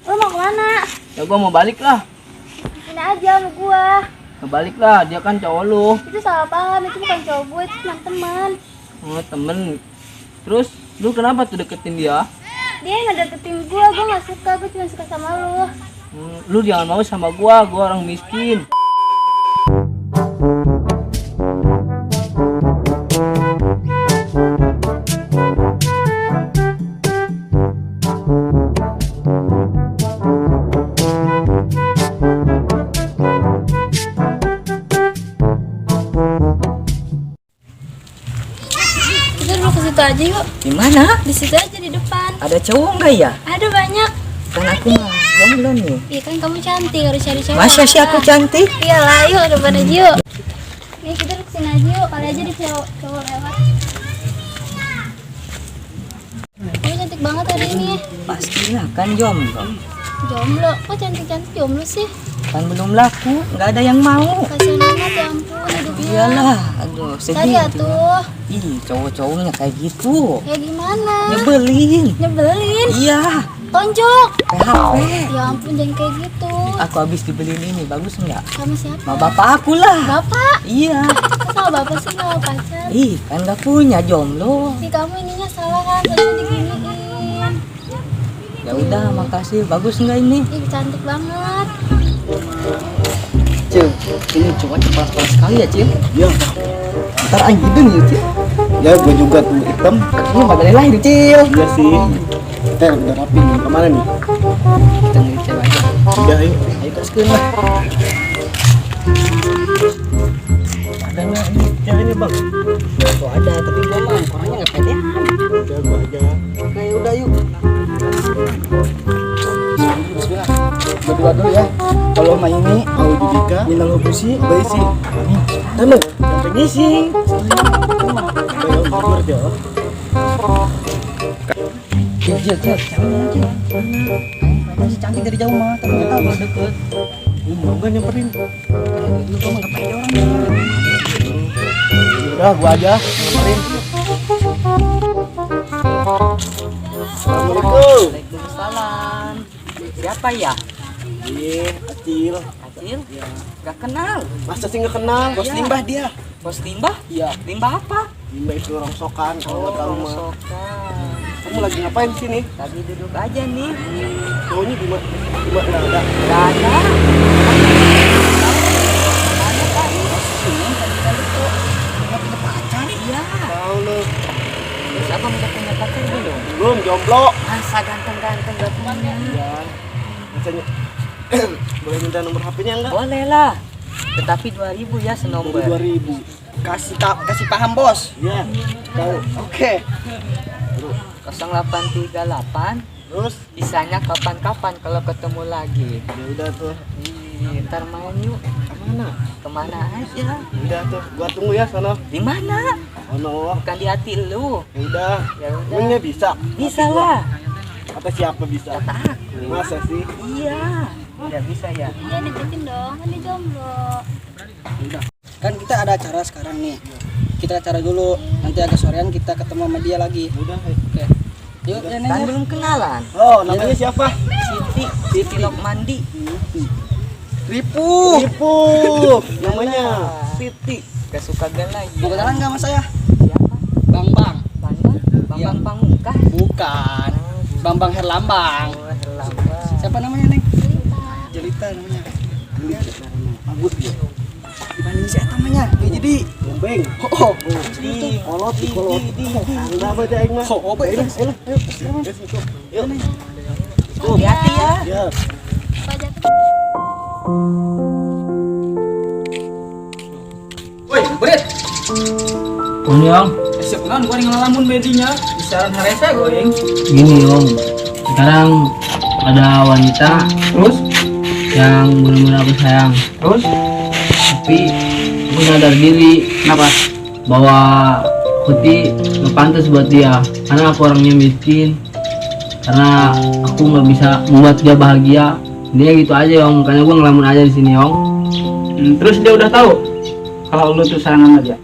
Lo mau kemana? Ya gua mau balik lah. Sini aja sama gua. Balik lah, dia kan cowok lu. Itu salah paham, itu bukan cowok gue, itu cuma teman. Oh, temen. Terus lu kenapa tuh deketin dia? Dia nggak deketin gua nggak suka, gue cuma suka sama lu. Lu jangan mau sama gua orang miskin. Kita dulu ke situ aja yuk. Di mana? Di situ aja di depan. Ada cowok nggak ya? Ada banyak. Kan aku mah jomblo nih. Iya kan kamu cantik, harus cari cewek. Masa sih aku cantik? Iyalah, yuk ke depan aja yuk. Nih kita kesini aja yuk, kali aja di cowok lewat. Kamu cantik banget hari ini. Pastilah kan jomblo. Jomblo, kok cantik-cantik jomblo sih? Kan belum laku, nggak ada yang mau. Kasian banget ya ampun hidupnya. Iyalah, aduh Cari sedih. ya tuh. Ih, cowok-cowoknya kayak gitu. Ya gimana? Nyebelin. Nyebelin. Iya, Tonjok. PHP. Ya ampun jangan kayak gitu. Aku habis dibeliin ini, bagus nggak? Sama siapa? Sama bapak aku lah. Bapak? Iya. Kok sama bapak sih nggak mau pacar? Ih, kan nggak punya jomblo. Ih kamu ininya salah kan, harusnya diginiin. Ya udah, makasih. Bagus nggak ini? Ih cantik banget. Cil, ini cuma cepat sekali ya, Cil. Ya, Ntar aing hidung ya, Cil. ya gue juga tuh hitam. Ini badannya lahir, Cil. Iya sih. Kita udah rapi nih. Kemana nih? Kita nyari cewek aja. Udah ayo. Ayo kaskeun lah. Ada nggak ini? Ya ini bang. Tuh ada, tapi gua mah orangnya nggak pedean. Udah gue aja. Oke, udah yuk. Bismillah. Berdua dulu ya. Kalau main ini, mau Judika, Minal Hubusi, Baisi. Tamu, sampai ngisi. Ayo, jujur aja. Cil, cantik aja. Masih cantik dari jauh mah, tapi nggak tahu kalau deket. Mau nggak nyamperin? Lu kok nggak pede orangnya. Udah, gue aja nyamperin. Assalamualaikum. Waalaikumsalam. Siapa ya? Iya, Acil. Acil? Gak kenal. Masa sih nggak kenal? Bos Iya. limbah dia. Bos limbah? Iya. Limbah apa? Limbah itu rongsokan. Kalau nggak tahu mah. Rongsokan. Kamu lagi ngapain di sini? Tadi duduk aja nih. Cowoknya di mana? Nggak ada. Gak ada. Mana tadi? Tadi tuh nggak punya pacar. Iya. Tahu lu. Terus abang udah punya pacar belum? Belum jomblo. Masa ganteng-ganteng gak punya? Iya. Misalnya boleh minta nomor HP-nya enggak? Boleh lah. Tetapi 2000 ya senomor. 2000. Kasih paham bos. Iya. Tahu. Oke. 0838. Terus Bisanya kapan-kapan kalau ketemu lagi. ya udah tuh. Ntar main yuk. Kemana? Kemana aja? Ya udah tuh. Gua tunggu ya sana. Di mana? Oh no. Bukan di hati lu. Ya udah. Ya udah. Emangnya bisa? Bisa lah. Kata siapa bisa? Kata aku. Masa sih? Iya. Ya bisa ya. Iya deketin dong, kan dia jomblo. Kan kita ada acara sekarang nih. Kita acara dulu. Nanti agak sorean kita ketemu sama dia lagi. Ya udah. Oke. Yuk, ya Kan neng. belum kenalan. Oh, namanya siapa? Siti Lokmandi. Ripu. Ibu. Namanya Siti. Gak suka gak lagi. Mau kenalan nggak sama saya? Siapa? Bang Bang. Bambang Pamungkas. Bukan. Bang Bang Herlambang. Oh, Herlambang. Siapa namanya neng? Jelita namanya. bagus dia. Dibanding saya namanya. Jadi. Gombeng. Oh. Kolot, kolot. Udah apa aja aing mah. Oh, apa ini? Yuk. Hati-hati ya. Ya. Woi, berit. Ini om, Siap kan gua ngalamun medinya. Bisaran harese goeng. gini om. Sekarang ada wanita Terus yang benar-benar aku sayang. terus Tapi aku sadar diri kenapa? bahwa Kuti nggak pantas buat dia. Karena aku orangnya miskin. Karena aku nggak bisa membuat dia bahagia. Dia gitu aja om. Makanya gue ngelamun aja di sini om. Terus dia udah tahu kalau lu tuh sayang sama dia.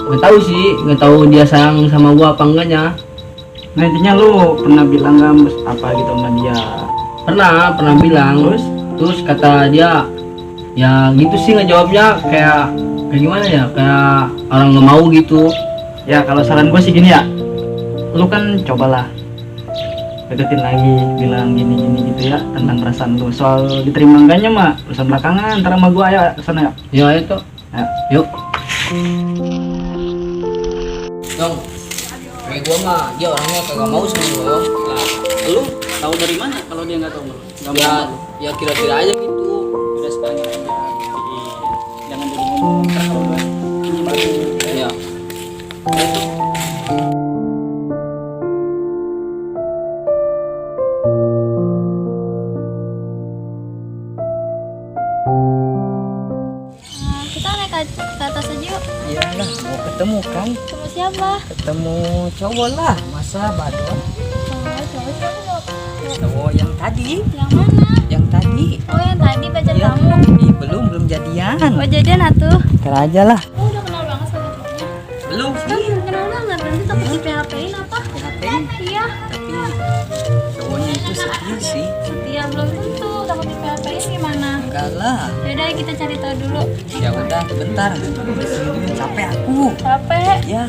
Nggak tahu sih, nggak tahu dia sayang sama gua apa enggaknya. Nah intinya lu pernah bilang gak apa gitu sama dia? Pernah bilang. Terus kata dia, ya gitu sih ngejawabnya kayak gimana ya, kayak orang nggak mau gitu. Ya kalau saran gue sih gini ya, lu kan cobalah deketin lagi, bilang gini gitu ya tentang perasaan lu. Soal diterima enggaknya mah urusan belakangan, ntar sama gue. Ayo kesana ya. Ya itu, Ayo. yuk. Dong, kayak gua mah dia orangnya kagak mau sama gua, Yong. Lah, lu tahu dari mana kalau dia nggak tahu lu? Nggak Ya, mau. ya kira-kira aja gitu. Udah sekarang aja buktiin. Jangan dulu ngomong. Ntar kalau udah ini baru. Ya. Kita naik ke atas aja yuk. Iyalah, mau ketemu kan? Sama siapa? Ketemu cowok lah, masa badut? Cowok siapa? Cowok yang tadi, Yang mana? yang tadi. Oh yang tadi pacar Iya. kamu. Ih, belum jadian. Oh jadian atuh. Ntar aja lah. Oh udah kenal banget sama cowoknya. Belum Kan sih. kenal banget, nanti takut di PHP-in apa? PHP-in? Iya. Tapi cowoknya itu setia sih. Setia belum tentu, takut di PHP-in gimana? Enggak lah. Yaudah kita cari tahu dulu. Ya udah, bentar. Sini capek aku. Capek. Ya,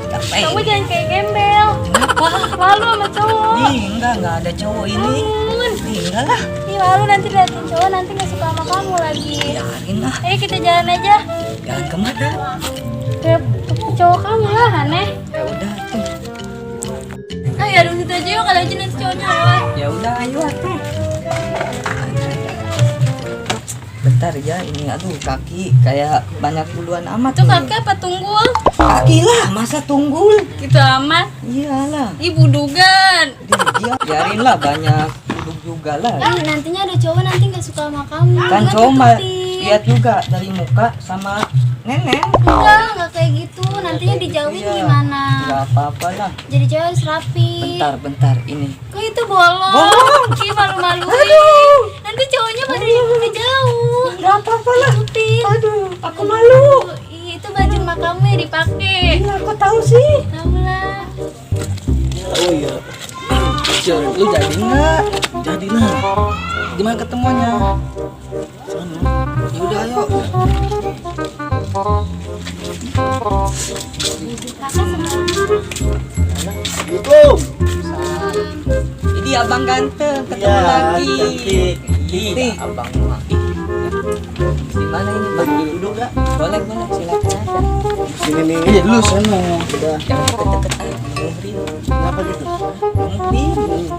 capek. Kamu jangan kayak gembel. Kenapa? Malu sama cowok. Ih, enggak ada cowok ini. Bangun. Ih, enggak lah. Ih malu nanti liatin cowok nanti nggak suka sama kamu lagi. Biarin lah. Ayo kita jalan aja. Jalan kemana? Ke cowok kamu lah aneh. Ya udah tuh. Ayo ada situ aja yuk kali aja nanti cowoknya lewat. Ya udah, ayo atuh. Bentar ya, ini aduh kaki kayak banyak buluan amat. Itu nih. kaki apa tunggul? Kaki lah, masa tunggul? Gitu amat. Iyalah. Ibu dugan. Dia biarin lah, banyak duduk juga lah. Nantinya ada cowok nanti nggak suka sama kamu. Kan Nggak cuma deketin. lihat juga dari muka sama nenek. Enggak kayak gitu. Nantinya dijauhin Iya. gimana? Enggak apa-apa lah. Jadi cewek harus rapi. Bentar ini. Kok itu bolong? Bolong. Ih malu-maluin. Nanti cowoknya pada jauh. Enggak apa-apa lah. Ikutin. Aduh, aku malu. Ih, itu baju mak kamu ya dipakai. Iya, aku tahu sih. Tahu lah. Oh iya. Cil, lu jadi enggak? Jadilah. Di mana ketemuannya? Sana. Ya udah ayo. Kakak sama Assalamualaikum. Ini abang ganteng, ketemu Iya, lagi. cantik. Ini abang mah. Ih, di mana ini bang? Duduk gak? Boleh silakan aja. Sini nih. Iya, lu sana. Udah. Jangan deket-deket aja, ngumrin. Kenapa gitu? Ngumrin.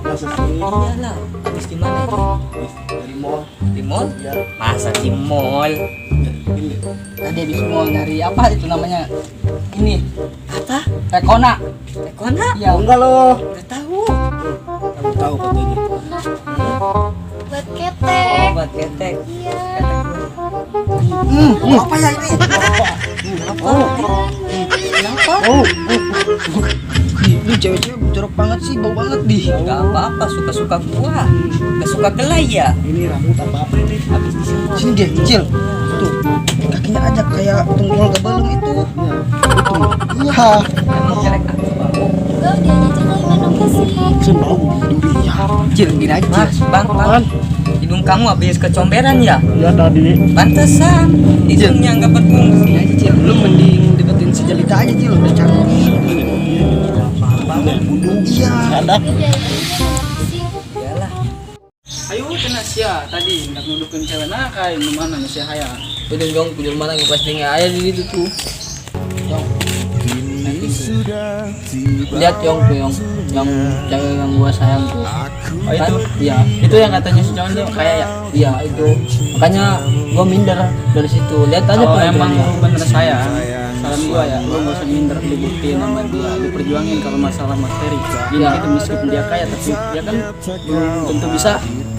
Masa sini? Iyalah, habis di mana ini? Dari mall. Di mall? Ya. Masa di mall? Ini. Tadi habis mall nyari apa itu namanya? Ini apa? Rekona. Rekona? Ya enggak loh. Udah tahu. Kamu tahu katanya. buat Oh, ketek. buat ketek. Iya. Apa ya ini? Apa? Kenapa? Ini cewek-cewek jorok banget sih, bau banget di. Gak apa-apa, suka-suka gua. Gak suka kelai ya. Ini rambut apa ini? Habis di sini. Sini dia kecil. Tuh, kakinya aja kayak tunggul gebelum itu. Itu. Iya. Emang jelek aku bang. Enggak dia aja kali minum sih. Sembau duri ya. Cil, gini aja. Mas, bang. Hidung kamu habis kecomberan ya? Ya tadi. Pantesan. Hidungnya nggak berfungsi. Sini aja Cil, lu mending deketin si Jelita aja Cil, udah cantik. Iya. Ada. Iyalah. Ayo kena sia tadi hendak nudukin cewek nakai di mana sia haya. Itu dong punya mana yang pasti nggak ada di situ tuh. Lihat Yong tuh yang cewek yang gua sayang tuh. Oh itu. Iya. Itu yang katanya si cowok tuh kayak ya. Iya itu. Makanya gua minder dari situ. Lihat aja Kalau penampilannya. emang lu bener sayang, saran gua ya, lu gak usah minder, lu buktiin sama dia, lu perjuangin kalau masalah materi. Gini Iya. gitu meskipun dia kaya tapi dia kan belum tentu bisa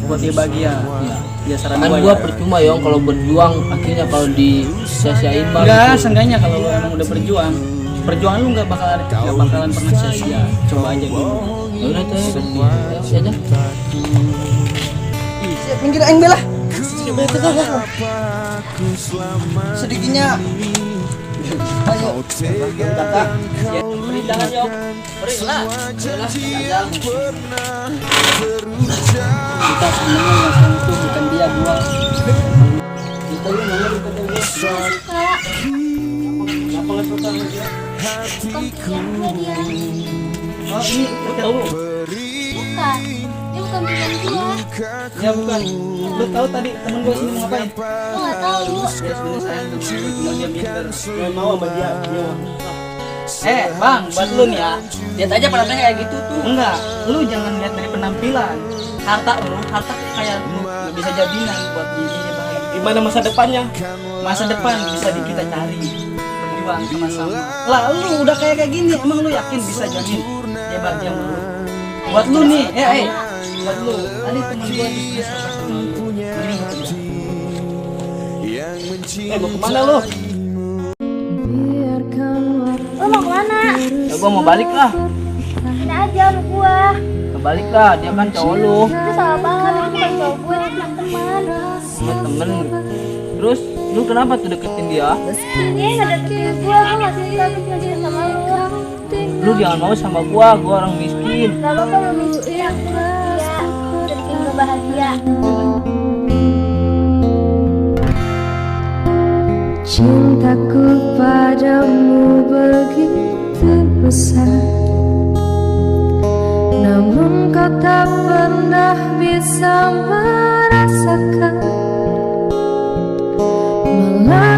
buat dia bahagia. Iya. Ya saran Kan gua gua ya. percuma Yong kalau berjuang akhirnya kalau disia-siain mah Enggak, gitu. seenggaknya kalau lu emang udah berjuang, perjuangan lu gak bakalan pernah sia-sia. Coba aja dulu. Ya udah tuh ya aja. Minggir aing belah. Sedikitnya. Ayo. Kakak. Beri jangan Yom. Beri lah. Kita sebenarnya yang sayang itu bukan dia gua. Kita lu nanya kita dulu. Suka. Kenapa nggak suka sama dia? Siapa dia? Oh ini lu tahu? Bukan. Dia bukan pilihan gua. Ya bukan. Lu tahu tadi temen gua sini mau ngapain? Gua nggak tahu. Dia sebenarnya sayang sama dia. Cuma dia minder. Dia mau sama dia. Bang, buat lu nih ya. Lihat aja penampilannya kayak gitu tuh. Enggak, lu jangan lihat dari penampilan. Harta kayak lu nggak bisa jaminan buat dirinya bahagia. Gimana masa depannya? Masa depan bisa kita cari, berjuang sama-sama. Lah lu udah kayak gini, emang lu yakin bisa jamin? Dia bahagia sama lu. Buat lu nih, Buat lu, tadi temen gua bisnis sama lu. Mau kemana lu? Lu mau kemana? Ya gua mau balik lah. Sini aja sama gua. Balik lah, dia kan cowok lu. Itu salah banget. Itu bukan cowok gue, itu cuma teman. Sama temen. Terus lu kenapa tuh deketin dia? Dia nggak deketin gua nggak suka deketin sama lu. Lu jangan mau sama gua orang miskin. Gak apa-apa lu miskin, aku bahagia. Udah bikin gue bahagia. Cintaku padamu begitu besar, namun kau tak pernah bisa merasakan. Malah